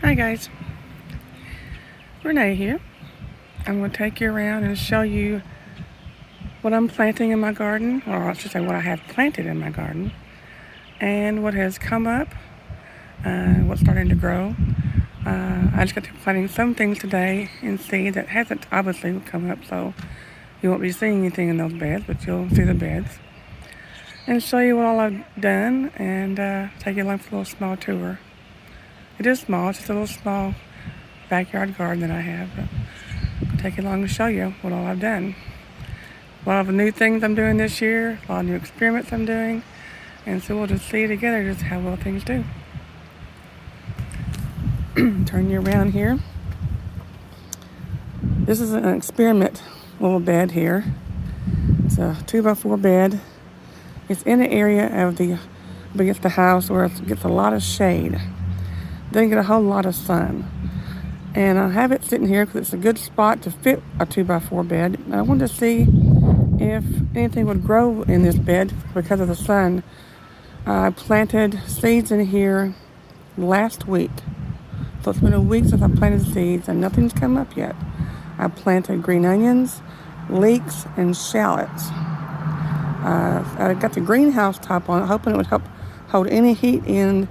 Hi guys, Renee here. I'm going to take you around and show you what I'm planting in my garden, or I should say what I have planted in my garden, and what has come up, what's starting to grow. I just got to planting some things today in seed that hasn't obviously come up, so you won't be seeing anything in those beds, but you'll see the beds. And show you what all I've done and take you along for a little small tour. It is small, it's just a little small backyard garden that I have, but I'll take you along to show you what all I've done. A lot of new things I'm doing this year, a lot of new experiments I'm doing, and so we'll just see together just how well things do. Turn you around here. This is an experiment little bed here. It's a 2x4 bed. It's in an area of the against the house where it gets a lot of shade. Doesn't get a whole lot of sun. And I have it sitting here because it's a good spot to fit a 2x4 bed. And I wanted to see if anything would grow in this bed because of the sun. I planted seeds in here last week. So it's been a week since I planted seeds and nothing's come up yet. I planted green onions, leeks, and shallots. I got the greenhouse top on, hoping it would help hold any heat in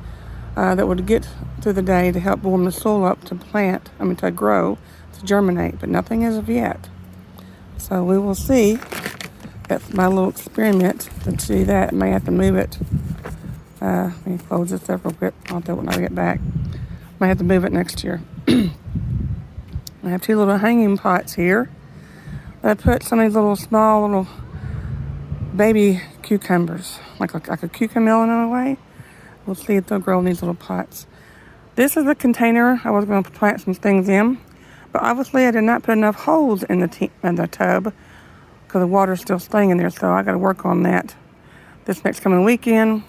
that would get through the day to help warm the soil up to to grow, to germinate, but nothing as of yet. So we will see. That's my little experiment to see that. I may have to move it. Let me close this up real quick. I'll do it when I get back. Might have to move it next year. I have two little hanging pots here. I put some of these small little baby cucumbers, like a cucumber melon in a way. We'll see if they'll grow in these little pots. This is a container I was going to plant some things in, but obviously I did not put enough holes in the tub because the water's still staying in there, so I got to work on that this next coming weekend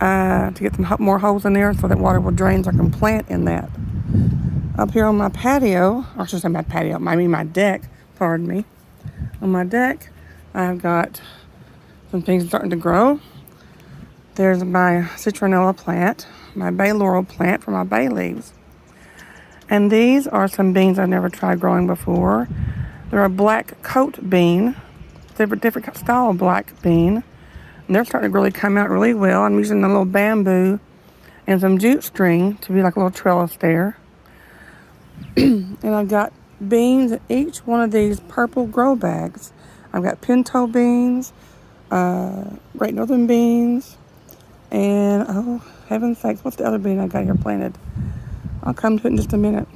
to get some more holes in there so that water will drain so I can plant in that. Up here on my patio, or I should say my patio, I mean my deck, pardon me. On my deck, I've got some things starting to grow. There's my citronella plant, my bay laurel plant for my bay leaves. And these are some beans I've never tried growing before. They're a black coat bean. They're a different style of black bean. And they're starting to really come out really well. I'm using a little bamboo and some jute string to be like a little trellis there. And I've got beans in each one of these purple grow bags. I've got pinto beans, Great Northern beans, and oh, heaven's sakes, what's the other bean I got here planted? I'll come to it in just a minute.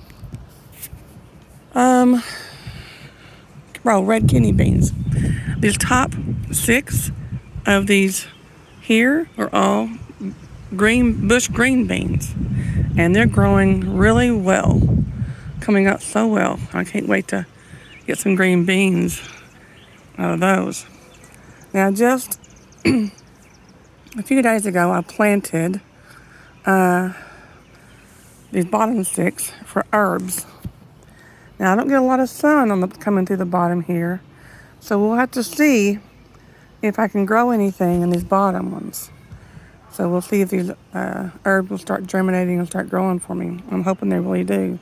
Red kidney beans. These top 6 of these here are all bush green beans, and they're growing really well, coming up so well. I can't wait to get some green beans out of those. Now, just a few days ago, I planted these bottom 6 for herbs. Now, I don't get a lot of sun coming through the bottom here, so we'll have to see if I can grow anything in these bottom ones. So we'll see if these herbs will start germinating and start growing for me. I'm hoping they really do.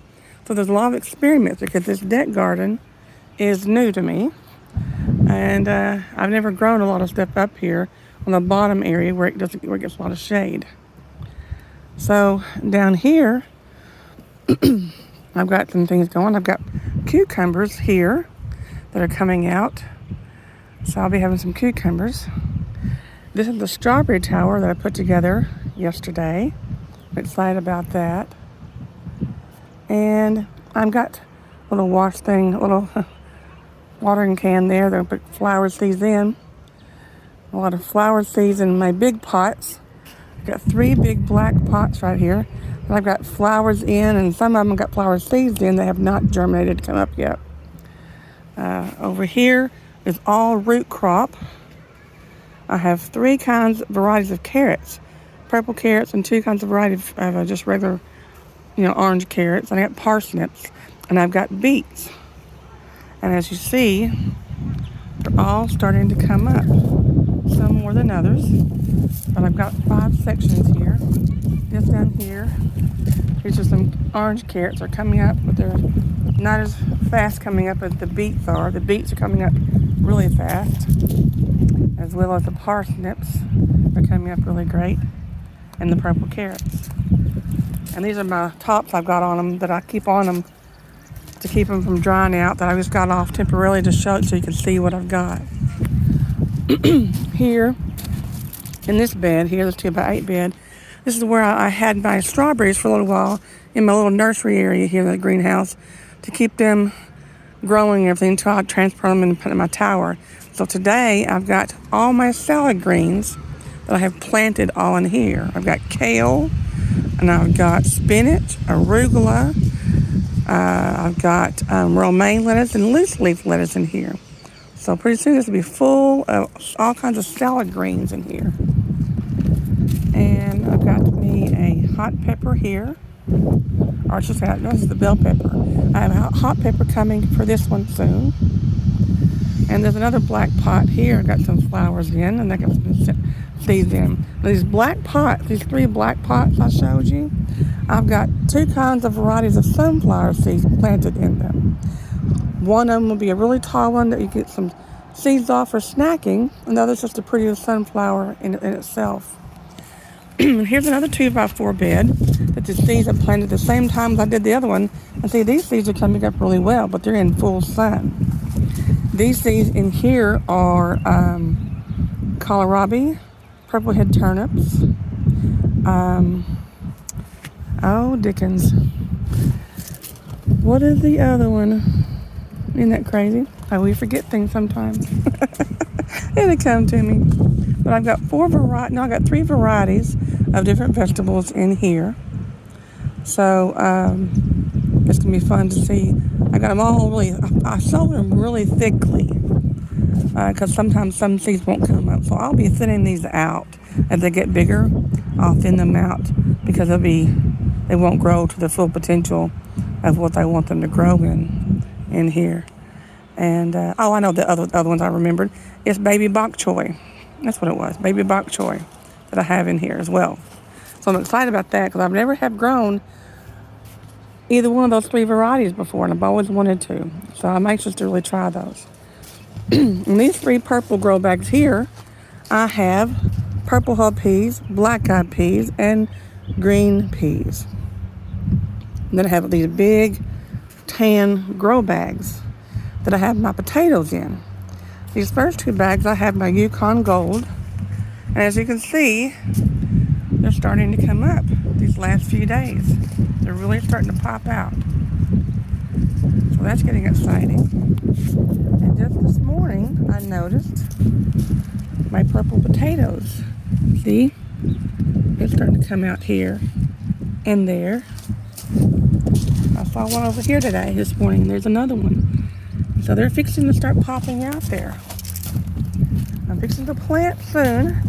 So there's a lot of experiments because this deck garden is new to me. And I've never grown a lot of stuff up here on the bottom area where it gets a lot of shade. So down here, I've got some things going. I've got cucumbers here that are coming out. So I'll be having some cucumbers. This is the strawberry tower that I put together yesterday. I'm excited about that. And I've got a little watering can there that I put flower seeds in. A lot of flower seeds in my big pots. I've got 3 big black pots right here. And I've got flowers in, and some of them got flower seeds in. They have not germinated to come up yet. Over here is all root crop. I have 3 varieties of carrots. Purple carrots and 2 kinds of varieties of just regular, orange carrots. And I got parsnips. And I've got beets. And as you see, they're all starting to come up. Some more than others. But I've got 5 sections here. This down here These are some orange carrots are coming up, but they're not as fast coming up as the beets are. The beets are coming up really fast, as well as the parsnips are coming up really great, and the purple carrots. And these are my tops I've got on them that I keep on them to keep them from drying out, that I just got off temporarily to show it so you can see what I've got. Here, in this bed, here, this 2x8 bed, this is where I had my strawberries for a little while in my little nursery area here in the greenhouse to keep them growing and everything until I transplant them and put in my tower. So today I've got all my salad greens that I have planted all in here. I've got kale, and I've got spinach, arugula, I've got romaine lettuce and loose leaf lettuce in here. So pretty soon this will be full of all kinds of salad greens in here. And I've got me a hot pepper here. Or I should say, no, this is the bell pepper. I have a hot pepper coming for this one soon. And there's another black pot here. I've got some flowers in, and I got some seeds in. Now, these black pots, these 3 black pots I showed you, I've got 2 kinds of varieties of sunflower seeds planted in them. One of them will be a really tall one that you get some seeds off for snacking, and the other's just a pretty sunflower in itself. Here's another 2x4 bed that the seeds I planted at the same time as I did the other one. And see, these seeds are coming up really well, but they're in full sun. These seeds in here are kohlrabi, purple head turnips. Oh, Dickens. What is the other one? Isn't that crazy? We forget things sometimes. It'll come to me. But I've got 3 varieties of different vegetables in here. So it's going to be fun to see. I got them all I sowed them really thickly because sometimes some seeds won't come up. So I'll be thinning these out as they get bigger. I'll thin them out because they won't grow to the full potential of what I want them to grow in here. And I know the other ones I remembered. It's baby bok choy. That's what it was, baby bok choy, that I have in here as well. So I'm excited about that because I've never have grown either one of those 3 varieties before, and I've always wanted to. So I'm anxious to really try those. In these 3 purple grow bags here, I have purple hull peas, black-eyed peas, and green peas. And then I have these big tan grow bags that I have my potatoes in. These first 2 bags, I have my Yukon Gold. And as you can see, they're starting to come up these last few days. They're really starting to pop out. So that's getting exciting. And just this morning, I noticed my purple potatoes. See? They're starting to come out here and there. I saw one over here this morning, and there's another one. So they're fixing to start popping out there. I'm fixing to plant soon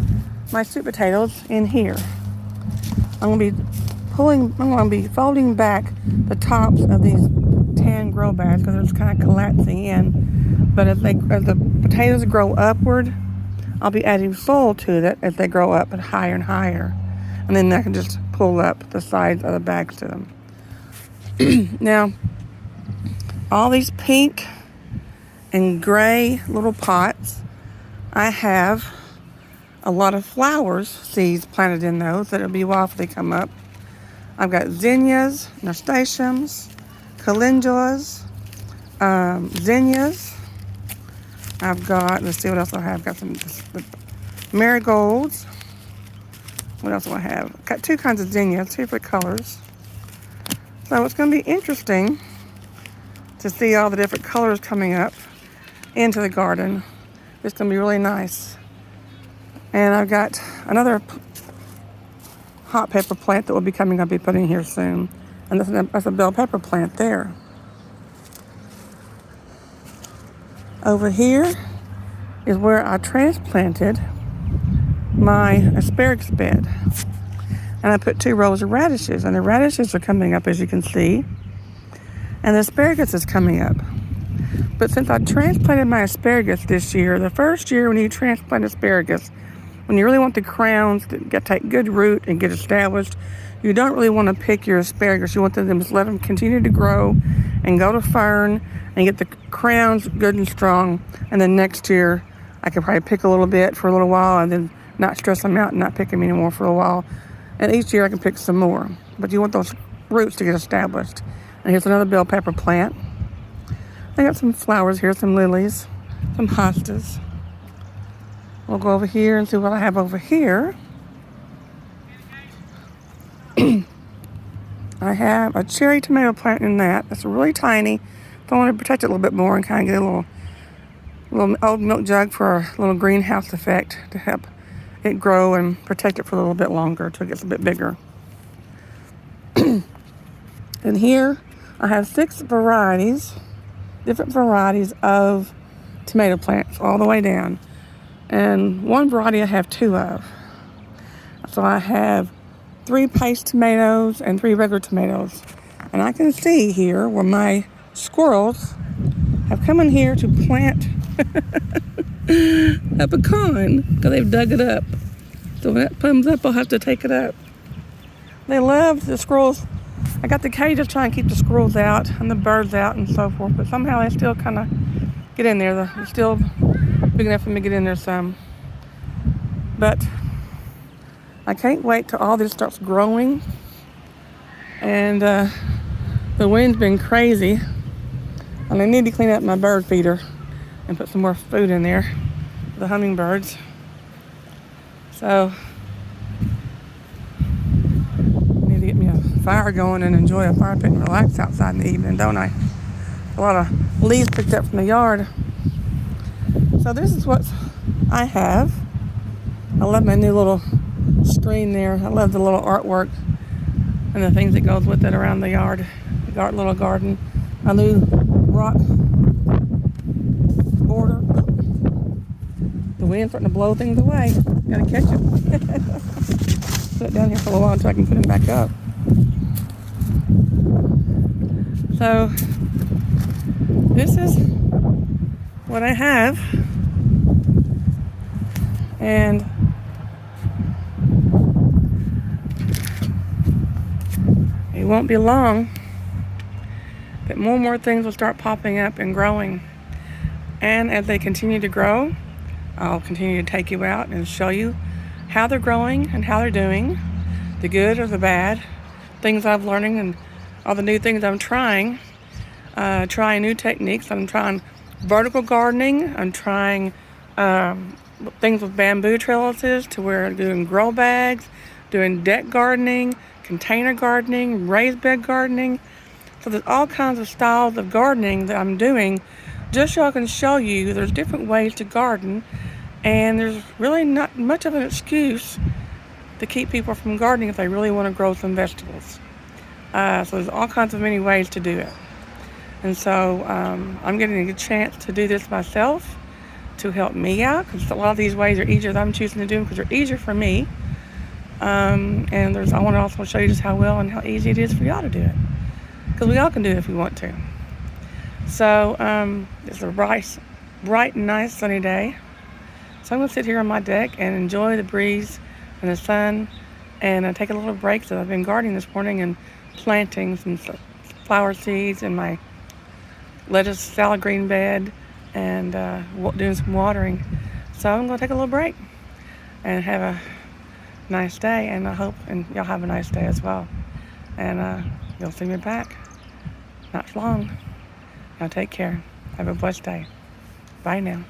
my sweet potatoes in here. I'm going to be folding back the tops of these tan grow bags because they're just kind of collapsing in. But as the potatoes grow upward, I'll be adding soil to that as they grow up and higher. And then I can just pull up the sides of the bags to them. Now, all these pink and gray little pots, I have a lot of flowers seeds planted in those that'll be wild if they come up. I've got zinnias, nasturtiums, calendulas, zinnias. I've got, let's see what else I have. Got some marigolds. What else do I have? Got 2 kinds of zinnias, 2 different colors. So it's going to be interesting to see all the different colors coming up into the garden. It's going to be really nice. And I've got another hot pepper plant that will be coming up, be putting here soon. And that's a bell pepper plant there. Over here is where I transplanted my asparagus bed. And I put 2 rows of radishes, and the radishes are coming up, as you can see. And the asparagus is coming up. But since I transplanted my asparagus this year, the first year when you transplant asparagus, when you really want the crowns to take good root and get established, you don't really want to pick your asparagus. You want them to just let them continue to grow and go to fern and get the crowns good and strong. And then next year, I could probably pick a little bit for a little while and then not stress them out and not pick them anymore for a while. And each year I can pick some more. But you want those roots to get established. And here's another bell pepper plant. I got some flowers here, some lilies, some hostas. We'll go over here and see what I have over here. I have a cherry tomato plant in that. That's really tiny. So I want to protect it a little bit more and kind of get a little old milk jug for a little greenhouse effect to help it grow and protect it for a little bit longer until it gets a bit bigger. And here I have 6 varieties, different varieties of tomato plants all the way down. And one variety I have 2 of. So I have 3 paste tomatoes and 3 regular tomatoes. And I can see here where my squirrels have come in here to plant a pecan because they've dug it up. So when that comes up, I'll have to take it up. They love the squirrels. I got the cages trying to keep the squirrels out and the birds out and so forth, but somehow they still kind of get in there. They're still big enough for me to get in there some. But I can't wait till all this starts growing. And the wind's been crazy. And I need to clean up my bird feeder and put some more food in there for the hummingbirds. So I need to get me a fire going and enjoy a fire pit and relax outside in the evening, don't I? A lot of leaves picked up from the yard. So this is what I have. I love my new little screen there. I love the little artwork and the things that goes with it around the yard, the little garden. My new rock border. The wind's starting to blow things away. Gotta catch it. Put it down here for a little while until I can put them back up. So this is what I have. And it won't be long that more and more things will start popping up and growing. And as they continue to grow, I'll continue to take you out and show you how they're growing and how they're doing, the good or the bad, things I'm learning and all the new things I'm trying new techniques. I'm trying vertical gardening. I'm trying things with bamboo trellises to where I'm doing grow bags, doing deck gardening, container gardening, raised bed gardening. So there's all kinds of styles of gardening that I'm doing just so I can show you there's different ways to garden, and there's really not much of an excuse to keep people from gardening if they really want to grow some vegetables. So there's all kinds of many ways to do it. And so I'm getting a chance to do this myself to help me out, because a lot of these ways are easier that I'm choosing to do them because they're easier for me. And I want to also show you just how well and how easy it is for y'all to do it, because we all can do it if we want to. So it's a bright and nice sunny day. So I'm going to sit here on my deck and enjoy the breeze and the sun, and take a little break. So I've been gardening this morning and planting some flower seeds in my lettuce salad green bed and doing some watering. So I'm going to take a little break and have a nice day, and I hope and y'all have a nice day as well. And you'll see me back not long. Now take care. Have a blessed day. Bye now.